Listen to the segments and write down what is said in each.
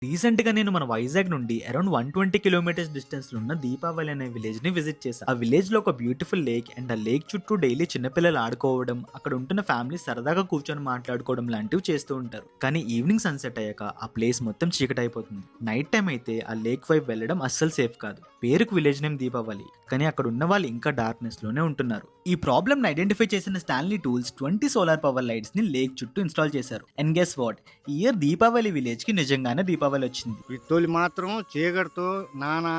రీసెంట్‌గా నేను మన వైజాగ్ నుండి అరౌండ్ 120 కిలోమీటర్స్ డిస్టెన్స్‌లో ఉన్న దీపావళి అనే విలేజ్‌ని విజిట్ చేశా. ఆ విలేజ్‌లో ఒక బ్యూటిఫుల్ లేక్ అండ్ ఆ లేక్ చుట్టూ డైలీ చిన్న పిల్లలు ఆడుకోవడం, అక్కడ ఉంటున్న ఫ్యామిలీ సరదాగా కూర్చొని మాట్లాడుకోవడం లాంటివి చేస్తూ ఉంటారు. కానీ ఈవినింగ్ సన్‌సెట్ అయ్యాక ఆ ప్లేస్ మొత్తం చీకటైపోతుంది. నైట్ టైమ్ అయితే ఆ లేక్ వైపు వెళ్ళడం అస్సలు సేఫ్ కాదు. పేరుకు విలేజ్ నేమ్ దీపావళి, కానీ అక్కడ ఉన్న వాళ్ళు ఇంకా డార్క్‌నెస్‌లోనే ఉంటున్నారు. ఈ ప్రాబ్లమ్‌ని ఐడెంటిఫై చేసిన స్టాన్లీ టూల్స్ 20 సోలార్ పవర్ లైట్స్‌ని లేక్ చుట్టూ ఇన్‌స్టాల్ చేశారు. And guess what? ఈ ఇయర్ దీపావళి విలేజ్‌కి నిజంగానే దీపావళి వచ్చింది. ఈ తొలి మాత్రం చీకటితో నానా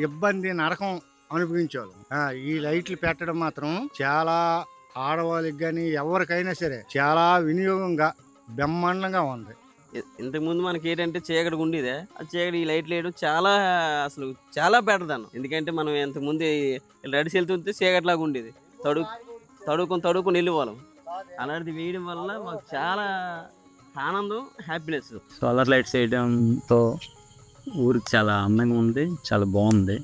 ఇబ్బంది, నరకం అనుభవించేవాళ్ళం. ఈ లైట్లు పెట్టడం మాత్రం చాలా ఆడవాళ్ళకి గాని ఎవరికైనా సరే చాలా వినియోగంగా బ్రహ్మాండంగా ఉంది. ఇంతకుముందు మనకేంటంటే చీకటిగా ఉండేదే. ఆ చీకటి ఈ లైట్‌లేయడం చాలా అసలు చాలా బెటర్ దనం. ఎందుకంటే మనం ఇంతకుముందు నడిచి వెళ్తుంటే చీకటిలాగా ఉండేది. తడుక్కొని వెళ్ళేవాళ్ళం. అలాంటిది వేయడం వల్ల మాకు చాలా ఆనందం, హ్యాపీనెస్. సోలార్ లైట్స్ వేయడంతో ఊరికి చాలా అందంగా ఉంది, చాలా బాగుంది.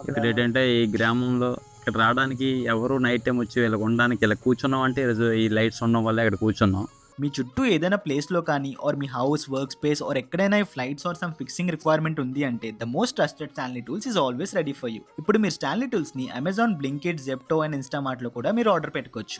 ఇక్కడ ఏంటంటే ఈ గ్రామంలో ఇక్కడ రావడానికి ఎవరు నైట్ టైం వచ్చి ఇలా ఉండడానికి ఇలా కూర్చున్నాం అంటే ఈరోజు ఈ లైట్స్ ఉండడం వల్ల ఇక్కడ కూర్చున్నాం. మీ చుట్టూ ఏదైనా ప్లేస్లో కానీ ఆర్ మీ హౌస్, వర్క్ స్పేస్ ఆర్ ఎక్కడైనా flights or some fixing requirement ఉంది అంటే the most trusted Stanley tools is always ready for you. ఇప్పుడు మీరు స్టాన్లీ టూల్స్ని అమెజాన్, బ్లింకిట్, జెప్టో అండ్ ఇన్స్టామార్ట్లో కూడా మీరు ఆర్డర్ పెట్టుకోవచ్చు.